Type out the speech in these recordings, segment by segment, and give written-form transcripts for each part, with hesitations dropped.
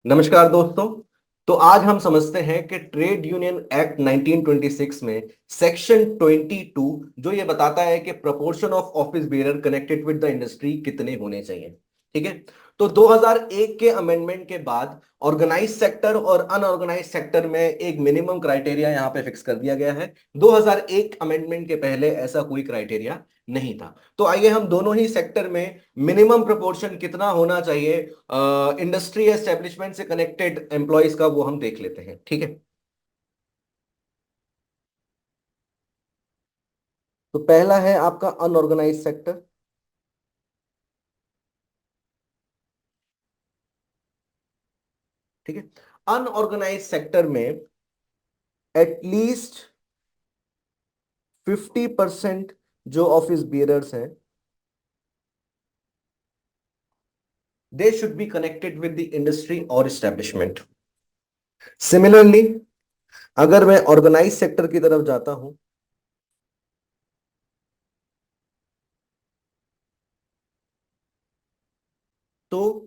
नमस्कार दोस्तों। तो आज हम समझते हैं कि ट्रेड यूनियन एक्ट 1926 में सेक्शन 22 जो ये बताता है कि proportion of office bearer connected with the industry कितने होने चाहिए। ठीक है। तो 2001 के अमेंडमेंट के बाद ऑर्गेनाइज सेक्टर और अनऑर्गेनाइज सेक्टर में एक मिनिमम क्राइटेरिया यहां पे फिक्स कर दिया गया है। 2001 अमेंडमेंट के पहले ऐसा कोई क्राइटेरिया नहीं था। तो आइए हम दोनों ही सेक्टर में मिनिमम प्रोपोर्शन कितना होना चाहिए इंडस्ट्री एस्टेब्लिशमेंट से कनेक्टेड एम्प्लॉयज का वो हम देख लेते हैं। ठीक है। तो पहला है आपका अनऑर्गेनाइज सेक्टर। ठीक है। अनऑर्गेनाइज सेक्टर में एटलीस्ट 50% जो ऑफिस बियरर्स हैं they should be connected with the industry और एस्टेब्लिशमेंट। सिमिलरली अगर मैं ऑर्गेनाइज सेक्टर की तरफ जाता हूं तो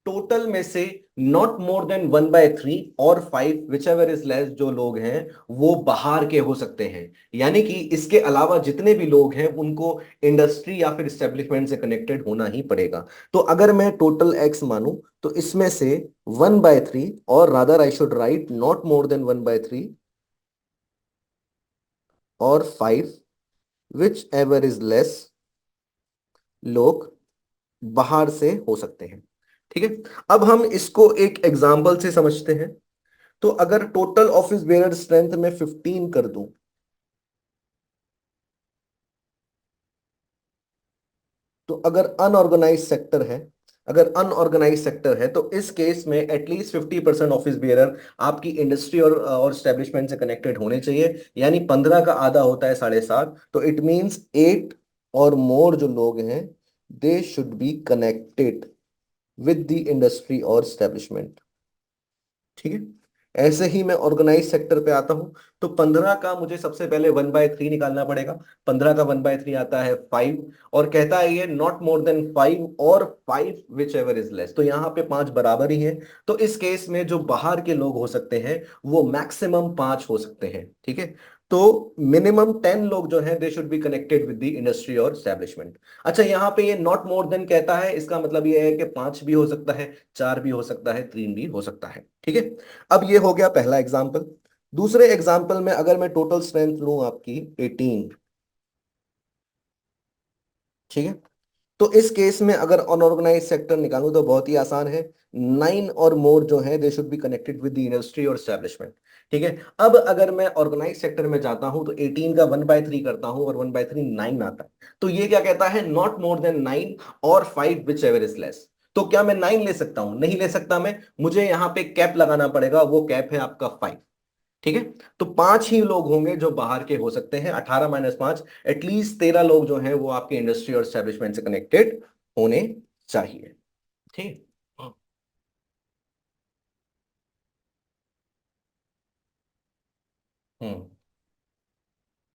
टोटल में से नॉट मोर देन 1/3 और 5 विच एवर इज लेस जो लोग हैं वो बाहर के हो सकते हैं। यानी कि इसके अलावा जितने भी लोग हैं उनको इंडस्ट्री या फिर स्टेब्लिशमेंट से कनेक्टेड होना ही पड़ेगा। तो अगर मैं टोटल एक्स मानूं तो इसमें से 1/3 और rather I should write not more than 1/3 और 5 विच एवर इज लेस लोग बाहर से हो सकते हैं। ठीक है। अब हम इसको एक एग्जाम्पल से समझते हैं। तो अगर टोटल ऑफिस बेरर स्ट्रेंथ में 15 कर दूं तो अगर अनऑर्गेनाइज सेक्टर है तो इस केस में एटलीस्ट 50% ऑफिस बेरर आपकी इंडस्ट्री और स्टेब्लिशमेंट से कनेक्टेड होने चाहिए। यानी 15 का आधा होता है 7.5, तो इट मींस 8 और मोर जो लोग हैं they should be connected with the industry और स्टेब्लिशमेंट। ठीक है। ऐसे ही मैं ऑर्गेनाइज सेक्टर पे आता हूं तो 15 का मुझे सबसे पहले 1/3 निकालना पड़ेगा। 15 का 1/3 आता है 5 और कहता है ये नॉट मोर देन 5 और 5 विच एवर इज लेस। तो यहाँ पे 5 बराबर ही है। तो इस केस में जो बाहर के लोग हो सकते हैं वो मैक्सिमम 5 हो सकते हैं। ठीक है। तो मिनिमम 10 लोग जो हैं they should be connected with the industry और स्टैब्लिशमेंट। अच्छा, यहाँ पे ये नॉट मोर देन कहता है, इसका मतलब ये है कि 5 भी हो सकता है, 4 भी हो सकता है, 3 भी हो सकता है। ठीक है। अब ये हो गया पहला एग्जाम्पल। दूसरे एग्जाम्पल में अगर मैं टोटल स्ट्रेंथ लूं आपकी 18। ठीक है। तो इस केस में अगर अनऑर्गेनाइज सेक्टर निकालूं तो बहुत ही आसान है। 9 और मोर जो है they should be connected with the industry और स्टैब्लिशमेंट। ठीक है। अब अगर मैं ऑर्गेनाइज सेक्टर में जाता हूं तो 18 का 1/3 करता हूं और 1/3 9 आता है। तो ये क्या कहता है, नॉट मोर देन 9 और 5 विच एवर इज लेस। तो क्या मैं 9 ले सकता हूं? नहीं ले सकता मैं, मुझे यहां पे कैप लगाना पड़ेगा। वो कैप है आपका 5। ठीक है। तो 5 ही लोग होंगे जो बाहर के हो सकते हैं। 18 - 5 एटलीस्ट 13 लोग जो हैं वो आपके इंडस्ट्री और एस्टेब्लिशमेंट से कनेक्टेड होने चाहिए। ठीक। हम्म।